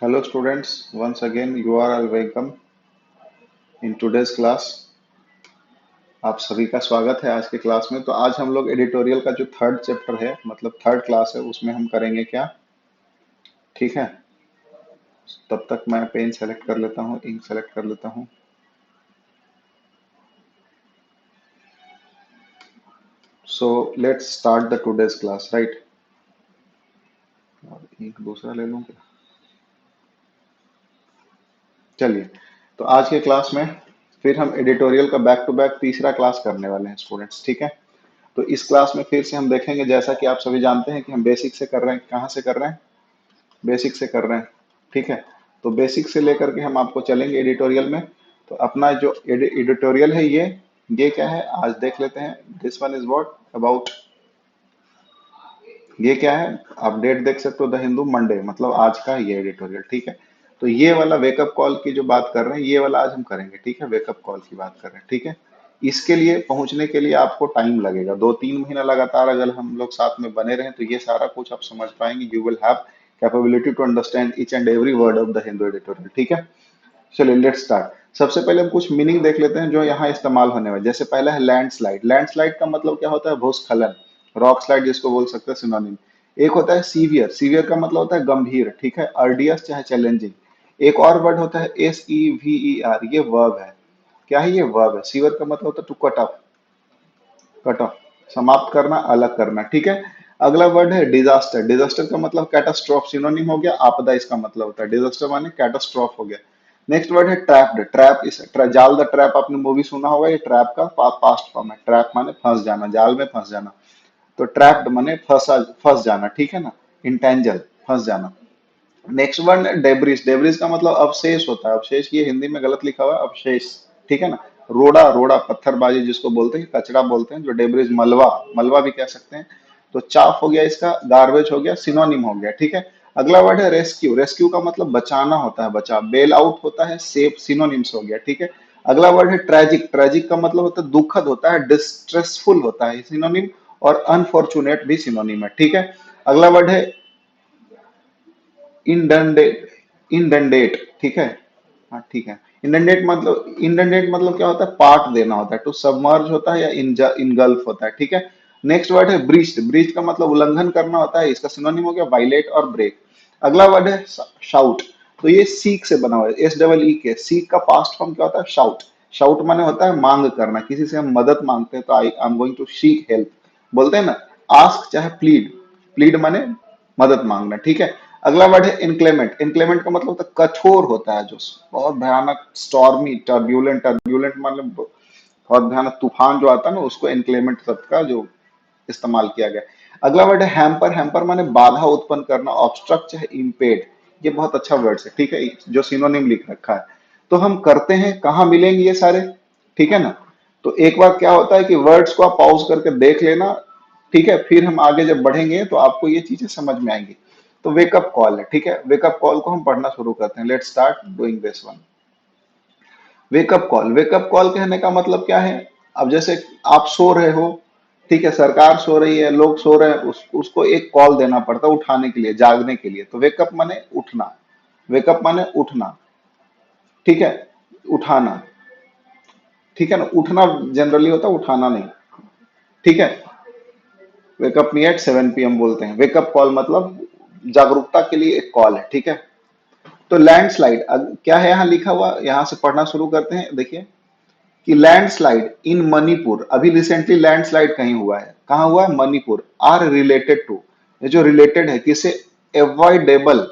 Hello students, once again you are all welcome in today's class। आप सभी का स्वागत है आज के क्लास में। तो आज हम लोग एडिटोरियल का जो थर्ड चैप्टर है मतलब थर्ड क्लास है उसमें हम करेंगे क्या। ठीक है, तब तक मैं पेन सेलेक्ट कर लेता हूँ, इंक सेलेक्ट कर लेता हूँ। So let's start the today's class, right. और इंक दूसरा ले लूँ क्या। चलिए, तो आज के क्लास में फिर हम एडिटोरियल का बैक टू बैक तीसरा क्लास करने वाले हैं स्टूडेंट्स। ठीक है, तो इस क्लास में फिर से हम देखेंगे, जैसा कि आप सभी जानते हैं कि हम बेसिक से कर रहे हैं। कहाँ से कर रहे हैं? बेसिक से कर रहे हैं। ठीक है, तो बेसिक से लेकर के हम आपको चलेंगे एडिटोरियल में। तो अपना जो एडिटोरियल है ये क्या है आज देख लेते हैं। This one is what about, ये क्या है आप डेट देख सकते हो, द हिंदू मंडे, मतलब आज का ये एडिटोरियल। ठीक है, तो ये वाला वेकअप कॉल की जो बात कर रहे हैं ये वाला आज हम करेंगे। ठीक है, वेकअप कॉल की बात कर रहे हैं। ठीक है, इसके लिए पहुंचने के लिए आपको टाइम लगेगा, 2-3 महीना लगातार अगर हम लोग साथ में बने रहें तो ये सारा कुछ आप समझ पाएंगे। You will have capability to understand each and every word of the Hindu editorial. ठीक है, चलिए लेट्स स्टार्ट। सबसे पहले हम कुछ मीनिंग देख लेते हैं जो यहाँ इस्तेमाल होने वाले। जैसे पहला है लैंडस्लाइड। लैंडस्लाइड का मतलब क्या होता है? भूस्खलन, रॉक स्लाइड जिसको बोल सकते हैं सिनोनिम। एक होता है सीवियर, सीवियर का मतलब होता है गंभीर। ठीक है, अर्डियस चाहे चैलेंजिंग। एक और वर्ड होता है SEVER, ये वर्ब है। क्या है? ये वर्ब है। सीवियर का मतलब होता है to cut off, cut off, समाप्त करना, अलग करना। ठीक है, अगला वर्ड है डिजास्टर। डिजास्टर का मतलब कैटास्ट्रॉफ, सिनोनिम हो गया आपदा, इसका मतलब होता है डिजास्टर माने कैटास्ट्रॉफ हो गया। नेक्स्ट वर्ड है ट्रैप्ड। ट्रैप इस जाल द ट्रैप, आपने मूवी सुना होगा, ये ट्रैप का पास्ट फॉर्म है। ट्रैप माने फंस जाना, जाल में फंस जाना। तो ट्रैप्ड माने फंसा, फंस जाना। ठीक है ना, इंटेंजल, फंस जाना। नेक्स्ट वर्ड है डेब्रिस। डेब्रिस का मतलब अवशेष होता है। अवशेष ये हिंदी में गलत लिखा हुआ है, अवशेष। ठीक है ना, रोड़ा, रोड़ा पत्थरबाजी जिसको बोलते हैं, कचरा बोलते हैं जो डेब्रिस। मलबा, मलबा भी कह सकते हैं। तो चाफ हो गया इसका, गार्बेज हो गया, सिनोनिम हो गया। ठीक है, अगला वर्ड है रेस्क्यू। रेस्क्यू का मतलब बचाना होता है, बचा। बेल आउट होता है, सेव, सिनोनिम्स हो गया। ठीक है, अगला वर्ड है ट्रेजिक। ट्रेजिक का मतलब होता है दुखद होता है, डिस्ट्रेसफुल होता है, सिनोनिम। और अनफॉर्चुनेट भी सिनोनिम है। ठीक है, अगला वर्ड है इंडंडेट। इंडंडेट, ठीक है। हाँ ठीक है, इंडंडेट मतलब क्या होता है? पार्ट देना होता है, टू सबमर्ज होता है या इनगल्फ होता है। ठीक है, नेक्स्ट वर्ड है ब्रीच्ड। ब्रीच का मतलब उल्लंघन करना होता है, इसका सिनोनिम हो गया वायलेट और ब्रेक। अगला वर्ड है शाउट। तो ये सीक से बना हुआ है, SEE के। सीक का पास्ट फॉर्म क्या होता है? शाउट। शाउट माने होता है मांग करना, किसी से हम मदद मांगते हैं तो I am going to seek help बोलते हैं ना। आस्क चाहे प्लीड, प्लीड माने मदद मांगना। ठीक है, अगला वर्ड है इनक्लेमेंट। इनक्लेमेंट का मतलब होता है कठोर होता है, जो बहुत भयानक, स्टॉर्मी, टर्ब्यूलेंट। टर्ब्यूलेंट मतलब बहुत भयानक तूफान जो आता है ना, उसको इनक्लेमेंट शब्द का जो इस्तेमाल किया गया। अगला वर्ड है हैम्पर। हैम्पर माने बाधा उत्पन्न करना, ऑब्स्ट्रक्ट चाहे इम्पेड। ये बहुत अच्छा वर्ड है। ठीक है, जो सिनोनिम लिख रखा है। तो हम करते हैं, कहाँ मिलेंगे ये सारे? ठीक है ना, तो एक बार क्या होता है कि वर्ड्स को आप पॉज करके देख लेना। ठीक है, फिर हम आगे जब बढ़ेंगे तो आपको ये चीजें समझ में आएंगी। तो वेकअप कॉल है। ठीक है, वेकअप कॉल को हम पढ़ना शुरू करते हैं। Let's start doing this one. Wake up call. Wake up call कहने का मतलब क्या है? अब जैसे आप सो रहे हो, ठीक है, सरकार सो रही है, लोग सो रहे हैं, उसको एक कॉल देना पड़ता है उठाने के लिए, जागने के लिए। तो वेकअप माने उठना, वेकअप माने उठना। ठीक है, उठाना। ठीक है ना, उठना जनरली होता है, उठाना नहीं। ठीक है, वेकअप मी एट 7 PM बोलते हैं। वेकअप कॉल मतलब जागरूकता के लिए एक कॉल है। ठीक है, तो लैंडस्लाइड क्या है यहाँ लिखा हुआ, यहां से पढ़ना शुरू करते हैं। देखिए कि लैंडस्लाइड इन मणिपुर, अभी रिसेंटली लैंडस्लाइड कहीं हुआ है, कहाँ हुआ है? मणिपुर। आर रिलेटेड टू, ये जो रिलेटेड है किसे? एवॉइडेबल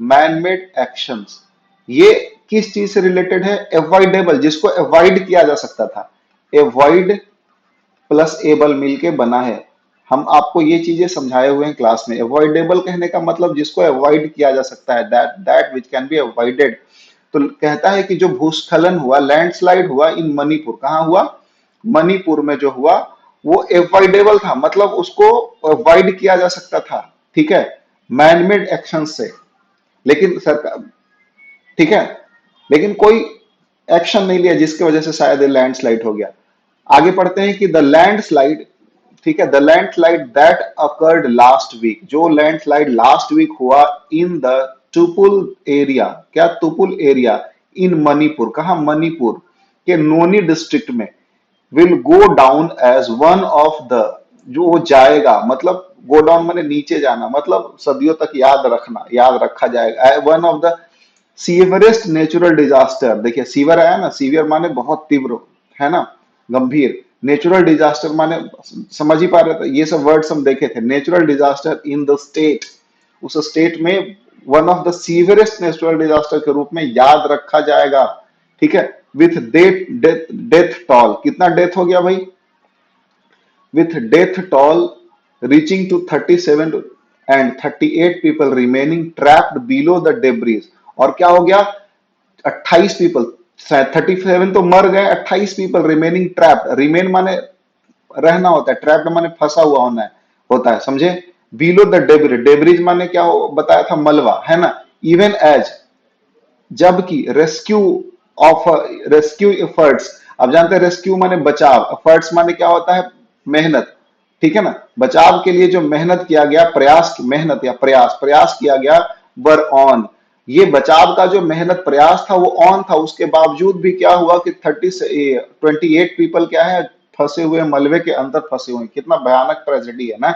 मैन मेड एक्शंस। ये किस चीज से रिलेटेड है? एवॉइडेबल, जिसको अवॉइड किया जा सकता था। एवॉइड प्लस एबल मिलके बना है। हम आपको ये चीजें समझाए हुए हैं क्लास में। अवॉइडेबल कहने का मतलब जिसको अवॉइड किया जा सकता है, that which can be avoided. तो कहता है कि जो भूस्खलन हुआ, लैंडस्लाइड हुआ इन मणिपुर, कहाँ हुआ? मणिपुर में जो हुआ वो अवॉइडेबल था, मतलब उसको अवॉइड किया जा सकता था। ठीक है, मैनमेड एक्शन से। लेकिन सरकार, ठीक है, लेकिन कोई एक्शन नहीं लिया जिसकी वजह से शायद लैंडस्लाइड हो गया। आगे पढ़ते हैं कि द लैंडस्लाइड, ठीक है, the landslide that occurred last week, जो लैंडस्लाइड लास्ट वीक हुआ इन द टुपुल एरिया, क्या टुपुल एरिया इन मणिपुर, कहा मणिपुर के नोनी डिस्ट्रिक्ट में, will go down as one of the, जो वो जाएगा मतलब गो डाउन माने नीचे जाना, मतलब सदियों तक याद रखना, याद रखा जाएगा, one of the severest natural disaster. देखिए सीवर आया ना, सीवियर माने बहुत तीव्र, है ना, गंभीर, नेचुरल डिजास्टर माने समझ ही पा रहे थे, ये सब वर्ड्स हम देखे थे। Natural disaster in the state, उस स्टेट में one of the severest natural disaster के रूप में याद रखा जाएगा, ठीक है। विथ डेथ डेथ टॉल, कितना डेथ हो गया भाई, with death toll reaching to 37 and 38 people remaining trapped below the debris। और क्या हो गया, 28 पीपल, 37 तो मर गए, 28 पीपल रिमेनिंग ट्रैप्ड, रिमेन माने रहना होता है, ट्रैप्ड माने फंसा हुआ होना है, होता है, समझे। बिलो द डेब्रिज, डेब्रिज माने क्या बताया था, मलबा, है ना। इवन एज, जबकि रेस्क्यू ऑफ, रेस्क्यू एफर्ट्स, अब जानते हैं रेस्क्यू माने बचाव, एफर्ट्स माने क्या होता है, मेहनत, ठीक है ना, बचाव के लिए जो मेहनत किया गया, प्रयास, मेहनत या प्रयास, प्रयास किया गया, वर ऑन, ये बचाव का जो मेहनत प्रयास था वो ऑन था, उसके बावजूद भी क्या हुआ कि 28 पीपल क्या है, फंसे हुए मलबे के अंदर फंसे हुए, कितना भयानक ट्रेजेडी है ना।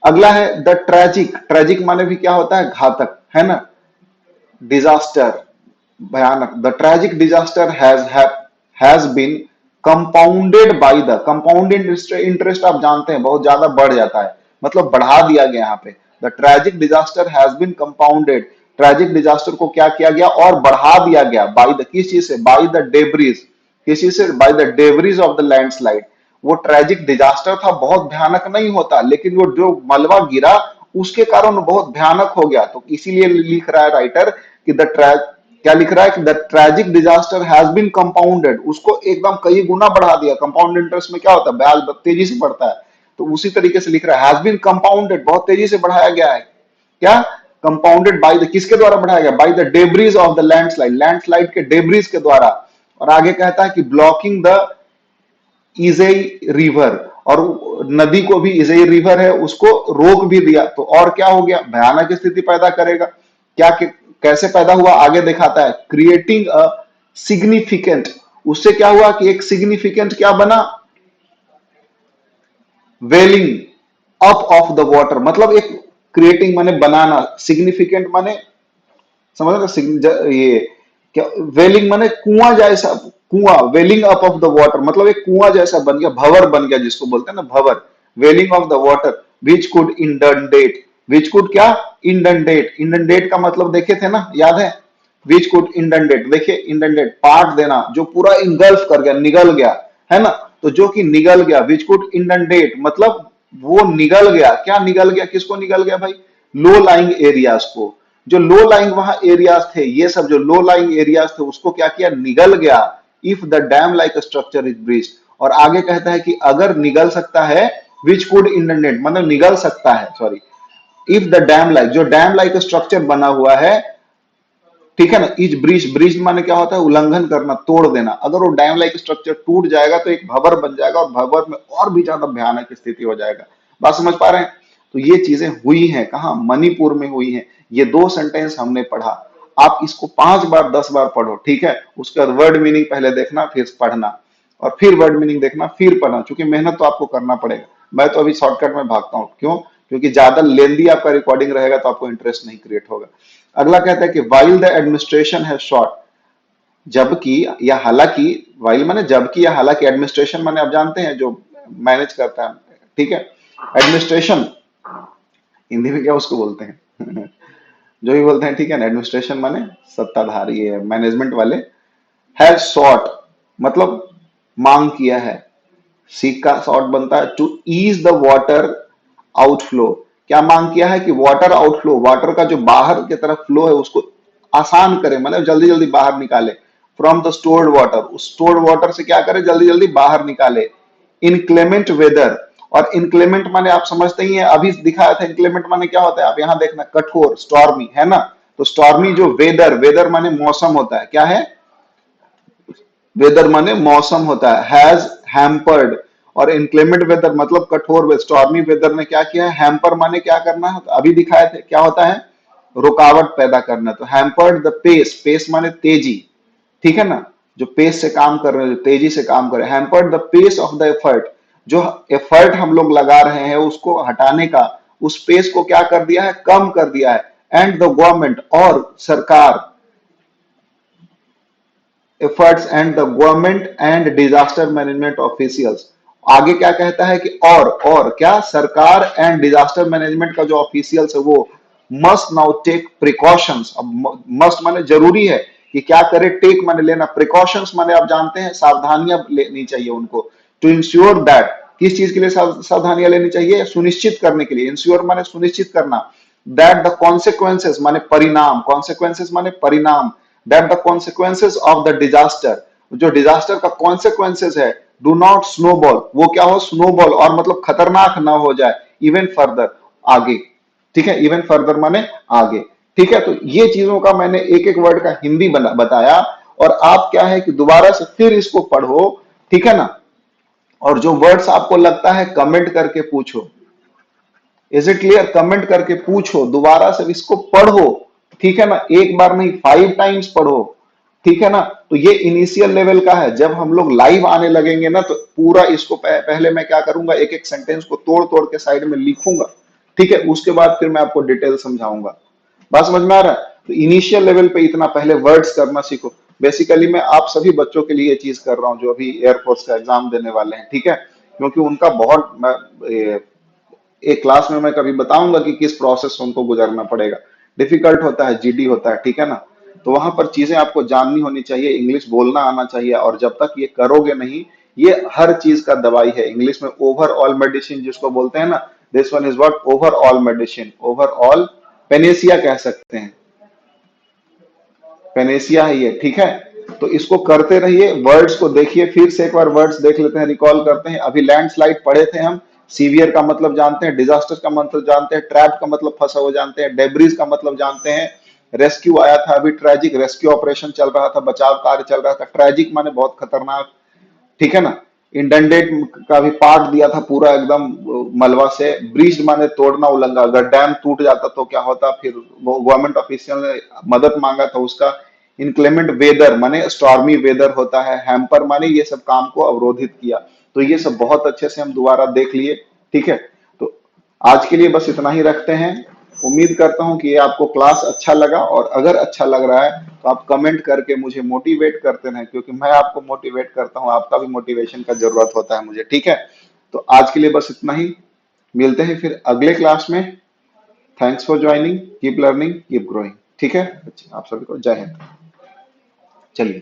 अगला है द ट्रेजिक, ट्रेजिक माने भी क्या होता है, घातक, है ना, डिजास्टर, भयानक, the tragic disaster has been compounded by the, compounded interest आप जानते हैं बहुत ज्यादा बढ़ जाता है, मतलब बढ़ा दिया गया यहाँ पे, the tragic disaster has been compounded, tragic disaster को क्या किया गया और बढ़ा दिया गया, बाय द, किस चीज से, बाय द डेब्रिज, किस चीज से, by the debris of the landslide. वो ट्रेजिक डिजास्टर था, बहुत भयानक नहीं होता, लेकिन वो जो मलबा गिरा उसके कारण बहुत भयानक हो गया, तो इसीलिए लिख रहा है राइटर कि द क्या लिख रहा है कि the tragic disaster has been compounded, उसको एकदम कई गुना बढ़ा दिया, कंपाउंड इंटरेस्ट में क्या होता है, ब्याज तेजी से बढ़ता है, तो उसी तरीके से लिख रहा है, हैज बीन कंपाउंडेड, बहुत तेजी से बढ़ाया गया है, क्या, कंपाउंडेड बाय द, किसके द्वारा बढ़ाया गया, by the debris of the landslide, landslide के डेब्रिज के द्वारा। और आगे कहता है कि ब्लॉकिंग द इजेई रिवर, और नदी को भी, इजेई रिवर है उसको रोक भी दिया, तो और क्या हो गया, भयानक स्थिति पैदा करेगा, क्या कैसे पैदा हुआ आगे दिखाता है, क्रिएटिंग अ सिग्निफिकेंट, उससे क्या हुआ कि एक सिग्निफिकेंट क्या बना, वेलिंग अप ऑफ द वाटर, मतलब एक क्रिएटिंग माने बनाना, सिग्निफिकेंट माने समझ रहे, ये क्या, वेलिंग माने कुआं जैसा, कुआं, वेलिंग अप ऑफ द वाटर मतलब एक कुआं जैसा बन गया, भंवर बन गया जिसको बोलते हैं ना भंवर, welling of the water, which could inundate, which could क्या, इंडनडेट, इंडनडेट का मतलब देखे थे ना, याद है, विच कुड इंडनडेट, देखिए इंडनडेट पाट देना, जो पूरा इंगल्फ कर गया, निगल गया, है ना, तो जो कि निगल गया, विच कुड इंडनडेट मतलब वो निगल गया, क्या निगल गया, किसको निगल गया भाई, लो लाइंग एरियाज को, जो लो लाइंग वहां एरियाज थे, ये सब जो लो लाइंग एरियाज थे उसको क्या किया, निगल गया, if the dam like structure is breached. और आगे कहता है कि अगर निगल सकता है, विच कुड इंडनडेट मतलब निगल सकता है, sorry, if the dam like, जो डैम लाइक स्ट्रक्चर बना हुआ है, ठीक है ना, इज ब्रीच, ब्रीच माने क्या होता है, उल्लंघन करना, तोड़ देना, अगर वो डैम लाइक स्ट्रक्चर टूट जाएगा तो एक भंवर बन जाएगा, और भंवर में और भी ज्यादा भयानक स्थिति हो जाएगा। बात समझ पा रहे हैं, तो ये चीजें हुई हैं, कहा मणिपुर में हुई हैं, ये दो सेंटेंस हमने पढ़ा, आप इसको 5 बार 10 बार पढ़ो, ठीक है, उसके बाद वर्ड मीनिंग पहले देखना फिर पढ़ना, और फिर वर्ड मीनिंग देखना फिर पढ़ना, क्योंकि मेहनत तो आपको करना पड़ेगा, मैं तो अभी शॉर्टकट में भागता हूँ, क्यों, क्योंकि ज्यादा लेंदी आपका रिकॉर्डिंग रहेगा तो आपको इंटरेस्ट नहीं क्रिएट होगा। अगला कहता है कि while the administration has shot, जबकि या हालांकि, वाइल माने जबकि या हालांकि, एडमिनिस्ट्रेशन माने आप जानते हैं जो मैनेज करता है, ठीक है, एडमिनिस्ट्रेशन हिंदी में क्या उसको बोलते हैं जो भी बोलते हैं, ठीक है ना, एडमिनिस्ट्रेशन माने सत्ताधारी है, मैनेजमेंट वाले, हैज शॉट मतलब मांग किया है, सीक का शॉर्ट बनता है to ease the water outflow, क्या मांग किया है कि वाटर आउटफ्लो, वाटर का जो बाहर की तरफ फ्लो है उसको आसान करे, मतलब जल्दी जल्दी बाहर निकाले, फ्रॉम द स्टोर्ड वाटर, उस स्टोर्ड वाटर से क्या करे, जल्दी जल्दी बाहर निकाले, इनक्लेमेंट वेदर, और इनक्लेमेंट माने आप समझते ही हैं, अभी दिखाया था, इनक्लेमेंट माने क्या होता है, आप यहां देखना, कठोर, स्टॉर्मी, है ना, तो स्टॉर्मी जो वेदर, वेदर माने मौसम होता है, क्या है, वेदर माने मौसम होता है, हैज हैम्पर्ड, और इनक्लेमेंट वेदर मतलब कठोर, स्टॉर्मी वेदर ने क्या किया है, हैम्पर माने क्या करना है, अभी दिखाए थे क्या होता है, रुकावट पैदा करना। तो हैम्पर्ड द पेस, पेस माने तेजी, ठीक है ना, जो पेस से काम कर रहे हैं, जो तेजी से काम कर रहे हैं, hampered the pace of the effort, जो एफर्ट हम लोग लगा रहे हैं उसको हटाने का, उस पेस को क्या कर दिया है, कम कर दिया है। एंड द गवर्नमेंट, और सरकार, efforts and the government and disaster management officials. आगे क्या कहता है कि और क्या, सरकार एंड डिजास्टर मैनेजमेंट का जो ऑफिशियल्स है वो मस्ट नाउ टेक प्रिकॉशंस। अब मस्ट माने जरूरी है कि क्या करे, टेक माने लेना, प्रिकॉशंस माने आप जानते हैं सावधानियां लेनी चाहिए उनको। टू इंश्योर दैट, किस चीज के लिए सावधानियां लेनी चाहिए, सुनिश्चित करने के लिए, इंश्योर माने सुनिश्चित करना, दैट द कॉन्सिक्वेंसेस माने परिणाम, कॉन्सिक्वेंसेस माने परिणाम, that the consequences of the disaster, जो डिजास्टर का कॉन्सिक्वेंसेस है, डू नॉट स्नोबॉल, वो क्या हो, स्नोबॉल, और मतलब खतरनाक ना हो जाए, इवन फर्दर, आगे, ठीक है, इवन फर्दर माने आगे, ठीक है। तो ये चीजों का मैंने एक एक वर्ड का हिंदी बताया, और आप क्या है कि दोबारा से फिर इसको पढ़ो, ठीक है ना, और जो वर्ड्स आपको लगता है कमेंट करके पूछो। इज इट क्लियर, कमेंट करके पूछो, दोबारा से इसको पढ़ो, ठीक है ना, एक बार नहीं 5 टाइम्स पढ़ो, ठीक है ना। तो ये इनिशियल लेवल का है, जब हम लोग लाइव आने लगेंगे ना तो पूरा इसको पहले मैं क्या करूंगा, एक एक सेंटेंस को तोड़ तोड़ के साइड में लिखूंगा, ठीक है, उसके बाद फिर मैं आपको डिटेल समझाऊंगा। बात समझ में आ रहा है? तो इनिशियल लेवल पे इतना पहले वर्ड्स करना सीखो। बेसिकली मैं आप सभी बच्चों के लिए ये चीज कर रहा हूँ जो अभी एयरफोर्स का एग्जाम देने वाले हैं, ठीक है, क्योंकि उनका बहुत एक क्लास में मैं कभी बताऊंगा कि किस प्रोसेस से उनको गुजरना पड़ेगा। डिफिकल्ट होता है, जीडी होता है, ठीक है ना। तो वहां पर चीजें आपको जाननी होनी चाहिए, इंग्लिश बोलना आना चाहिए, और जब तक ये करोगे नहीं, ये हर चीज का दवाई है, इंग्लिश में ओवरऑल मेडिसिन जिसको बोलते हैं ना, this one is what, overall medicine, overall Panacea कह सकते हैं, पेनेसिया है ये, ठीक है। तो इसको करते रहिए, वर्ड्स को देखिए, फिर से एक बार वर्ड्स देख लेते हैं, रिकॉल करते हैं। अभी लैंडस्लाइड पढ़े थे हम, सीवियर का मतलब जानते हैं, डिजास्टर का मतलब जानते हैं, ट्रैप का मतलब फंसा हुआ जानते हैं, डेब्रिज का मतलब जानते हैं, रेस्क्यू आया था अभी, ट्रेजिक रेस्क्यू ऑपरेशन चल रहा था, बचाव कार्य चल रहा था, ट्रेजिक माने बहुत खतरनाक, ठीक है ना। इंटेंडेड का भी पार्ट दिया था पूरा एकदम मलबा से। ब्रीच माने तोड़ना, उल्लंघन, अगर डैम टूट जाता तो क्या होता, फिर वो गवर्नमेंट ऑफिशियल ने मदद मांगा था उसका। इनक्लेमेंट वेदर माने स्टॉर्मी वेदर होता है। हैम्पर माने ये सब काम को अवरोधित किया। तो ये सब बहुत अच्छे से हम दोबारा देख लिए, ठीक है। तो आज के लिए बस इतना ही रखते हैं। उम्मीद करता हूं कि ये आपको क्लास अच्छा लगा, और अगर अच्छा लग रहा है तो आप कमेंट करके मुझे मोटिवेट करते रहें, क्योंकि मैं आपको मोटिवेट करता हूं, आपका भी मोटिवेशन का जरूरत होता है मुझे, ठीक है। तो आज के लिए बस इतना ही, मिलते हैं फिर अगले क्लास में। Thanks for joining, keep learning, keep growing, ठीक है। अच्छा, आप सभी को जय हिंद। चलिए।